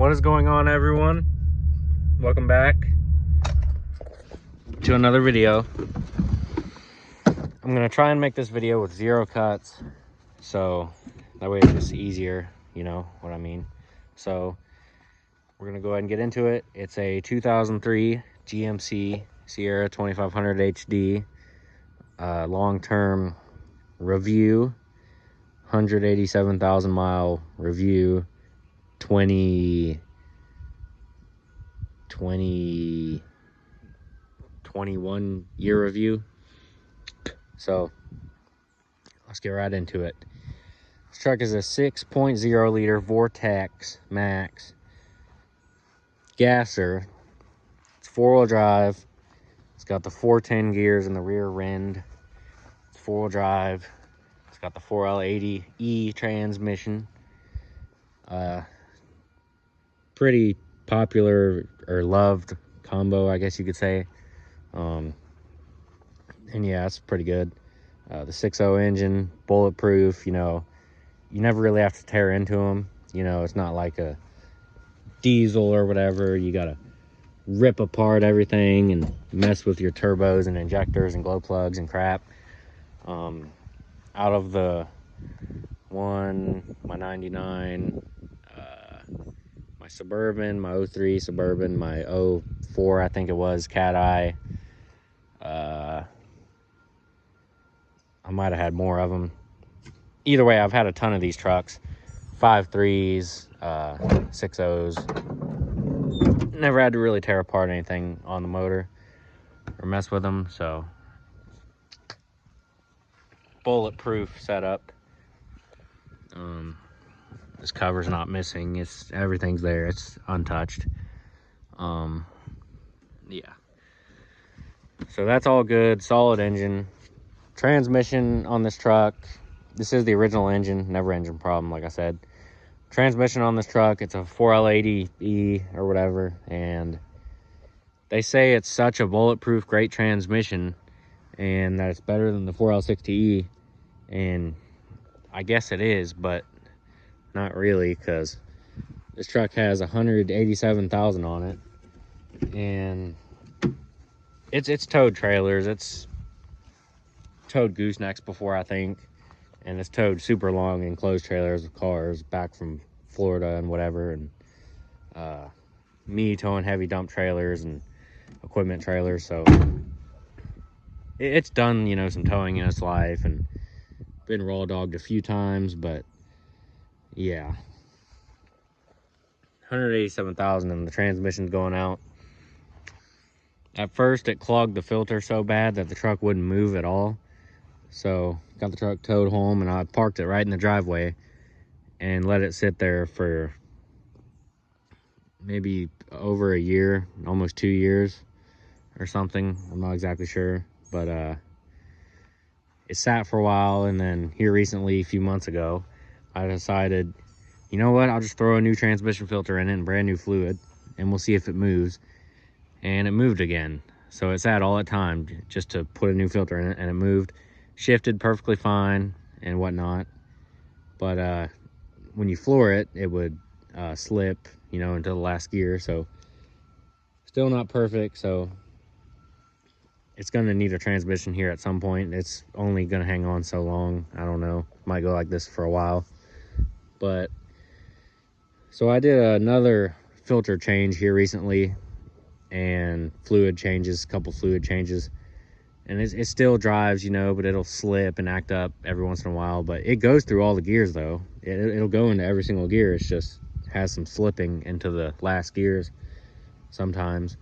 What is going on, everyone? Welcome back to another video. I'm gonna try and make this video with 0 cuts, so that way it's just easier, you know what I mean. So we're gonna go ahead and get into it. It's a 2003 GMC Sierra 2500 HD long-term review, 187,000 mile review, 21 year review. So let's get right into it. This truck is a 6.0 liter Vortec Max gasser. It's 4-wheel drive. It's got the 410 gears in the rear end. It's 4-wheel drive. It's got the 4L80E transmission. Pretty popular or loved combo, I guess you could say. And yeah, it's pretty good. The 6.0 engine, bulletproof. You know, you never really have to tear into them. You know, it's not like a diesel or whatever. You gotta rip apart everything and mess with your turbos and injectors and glow plugs and crap. Out of the my 99, my Suburban, my 03 Suburban, my 04, I think it was, Cat Eye. I might have had more of them. Either way, I've had a ton of these trucks. 5.3s, 6.0s. Never had to really tear apart anything on the motor or mess with them, so. Bulletproof setup. This cover's not missing. Everything's there. It's untouched. Yeah. So that's all good. Solid engine. Transmission on this truck. This is the original engine. Never engine problem, like I said. Transmission on this truck. It's a 4L80E or whatever. And they say it's such a bulletproof, great transmission, and that it's better than the 4L60E. And I guess it is, but not really, because this truck has 187,000 on it, and it's towed trailers, it's towed goosenecks before, I think, and it's towed super long enclosed trailers with cars back from Florida and whatever, and me towing heavy dump trailers and equipment trailers. So it's done, you know, some towing in its life and been raw dogged a few times, but yeah, 187,000 and the transmission's going out. At first it clogged the filter so bad that the truck wouldn't move at all. So got the truck towed home, and I parked it right in the driveway and let it sit there for maybe over a year, almost 2 years or something. I'm not exactly sure, but it sat for a while, and then here recently, a few months ago, I decided, you know what, I'll just throw a new transmission filter in it and brand new fluid, and we'll see if it moves. And it moved again. So it sat all that time just to put a new filter in it, and it moved, shifted perfectly fine and whatnot. But when you floor it, it would slip, you know, into the last gear. So still not perfect. So it's going to need a transmission here at some point. It's only going to hang on so long. I don't know. Might go like this for a while. But so I did another filter change here recently, and fluid changes, a couple fluid changes. And it still drives, you know, but it'll slip and act up every once in a while. But it goes through all the gears, though. It'll go into every single gear. It's just has some slipping into the last gears sometimes.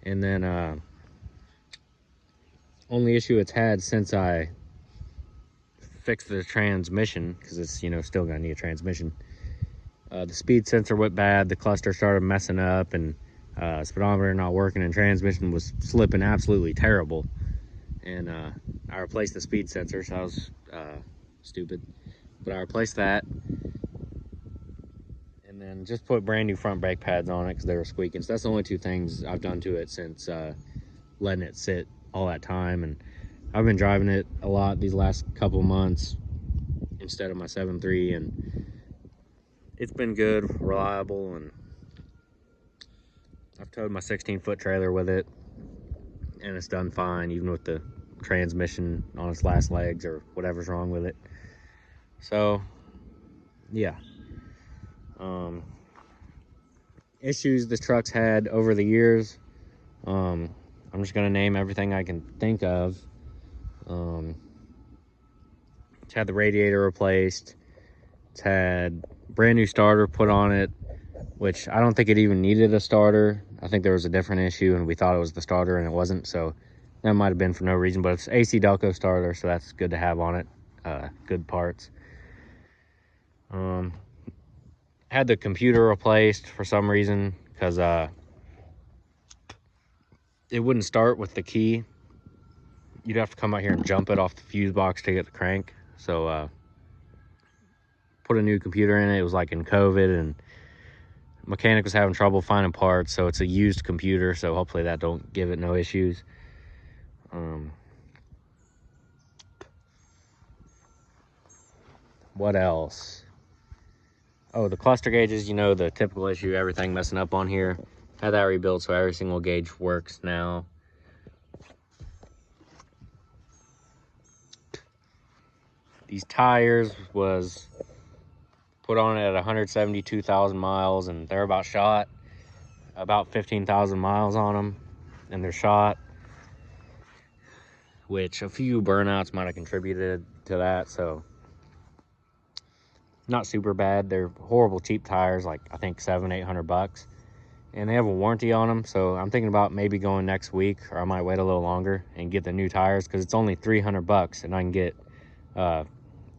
And then only issue it's had since I fixed the transmission, because it's, you know, still gonna need a transmission. The speed sensor went bad, the cluster started messing up, and speedometer not working, and transmission was slipping absolutely terrible. And I replaced the speed sensor, so I was stupid, but I replaced that, and then just put brand new front brake pads on it because they were squeaking. So that's the only two things I've done to it since letting it sit all that time. And I've been driving it a lot these last couple months instead of my 7.3, and it's been good, reliable, and I've towed my 16-foot trailer with it, and it's done fine, even with the transmission on its last legs or whatever's wrong with it. So, yeah. Issues this truck's had over the years. I'm just gonna name everything I can think of. It's had the radiator replaced. It's had brand new starter put on it, which I don't think it even needed a starter. I think there was a different issue and we thought it was the starter and it wasn't, so that might have been for no reason, but it's AC Delco starter, so that's good to have on it. Good parts. Had the computer replaced for some reason because it wouldn't start with the key. You'd have to come out here and jump it off the fuse box to get the crank. So put a new computer in it. It was like in COVID, and mechanic was having trouble finding parts, so it's a used computer, so hopefully that don't give it no issues. What else? Oh, the cluster gauges, you know, the typical issue, everything messing up on here. Had that rebuilt, so every single gauge works now. These tires was put on at 172,000 miles, and they're about shot. About 15,000 miles on them, and they're shot, which a few burnouts might have contributed to that, so not super bad. They're horrible cheap tires, like I think $700-800, and they have a warranty on them, so I'm thinking about maybe going next week, or I might wait a little longer and get the new tires, because it's only $300 and I can get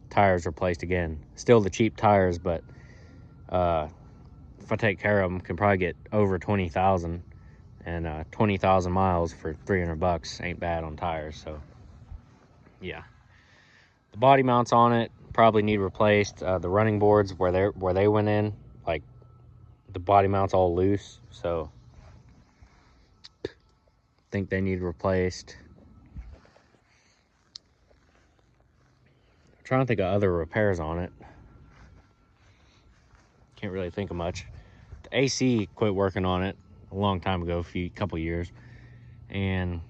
tires replaced again. Still the cheap tires, but if I take care of them, can probably get over 20,000, and 20,000 miles for $300 ain't bad on tires. So yeah, the body mounts on it probably need replaced. The running boards where they went in, like the body mounts all loose, so I think they need replaced. I'm trying to think of other repairs on it. Can't really think of much. The AC quit working on it a long time ago, couple years, and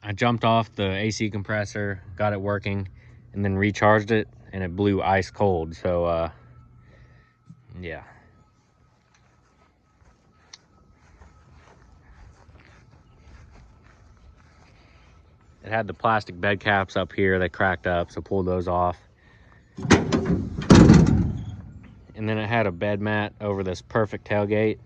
I jumped off the AC compressor, got it working, and then recharged it, and it blew ice cold. So yeah. It had the plastic bed caps up here, they cracked up, so pulled those off. And then it had a bed mat over this perfect tailgate.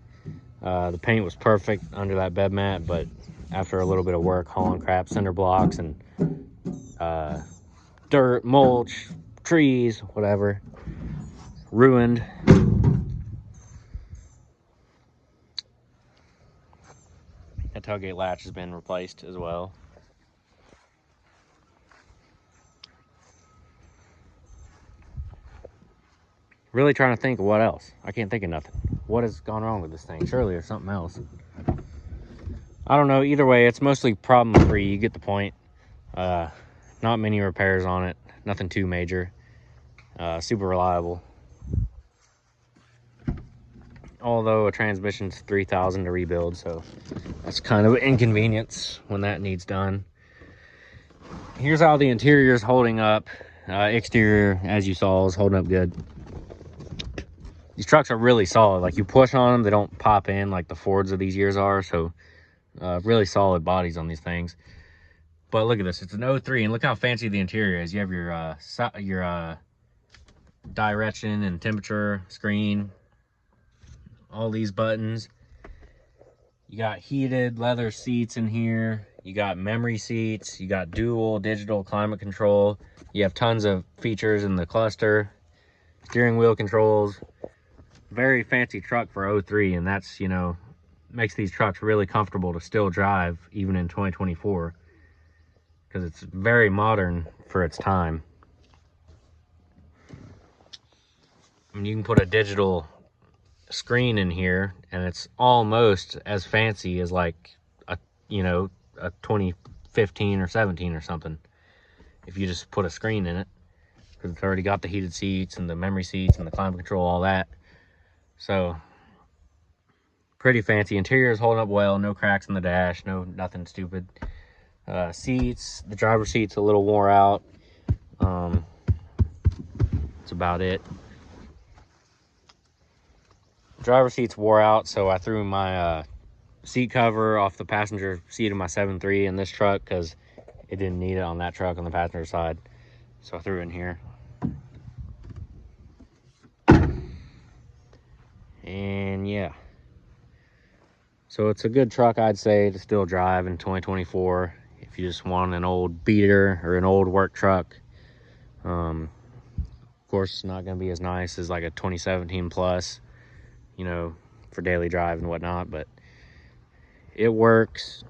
The paint was perfect under that bed mat, but after a little bit of work hauling crap, cinder blocks and dirt, mulch, trees, whatever, ruined. That tailgate latch has been replaced as well. Really trying to think of what else. I can't think of nothing. What has gone wrong with this thing? Surely there's something else. I don't know. Either way, it's mostly problem free. You get the point. Not many repairs on it. Nothing too major. Super reliable. Although a transmission's $3,000 to rebuild, so that's kind of an inconvenience when that needs done. Here's how the interior is holding up. Exterior, as you saw, is holding up good. These trucks are really solid. Like, you push on them, they don't pop in like the Fords of these years are. So really solid bodies on these things. But look at this, it's an 03, and look how fancy the interior is. You have your direction and temperature screen, all these buttons. You got heated leather seats in here. You got memory seats. You got dual digital climate control. You have tons of features in the cluster. Steering wheel controls. Very fancy truck for 03, and that's, you know, makes these trucks really comfortable to still drive even in 2024, because it's very modern for its time. I mean, you can put a digital screen in here and it's almost as fancy as like a 2015 or 17 or something, if you just put a screen in it, because it's already got the heated seats and the memory seats and the climate control, all that. So Pretty fancy. Interior is holding up well. No cracks in the dash. Nothing stupid. Seats. The driver's seat's a little wore out. That's about it. Driver's seat's wore out, so I threw my seat cover off the passenger seat of my 7.3 in this truck because it didn't need it on that truck on the passenger side. So I threw it in here. And yeah. So it's a good truck, I'd say, to still drive in 2024 if you just want an old beater or an old work truck. Of course, it's not going to be as nice as like a 2017 Plus, you know, for daily drive and whatnot, but it works.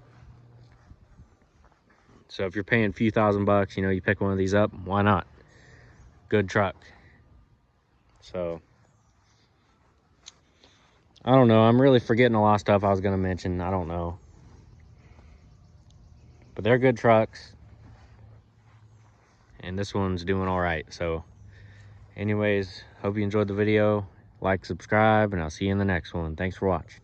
So if you're paying a few $1,000, you know, you pick one of these up, why not? Good truck. So I don't know. I'm really forgetting a lot of stuff I was going to mention. I don't know. But they're good trucks. And this one's doing all right. So anyways, hope you enjoyed the video. Like, subscribe, and I'll see you in the next one. Thanks for watching.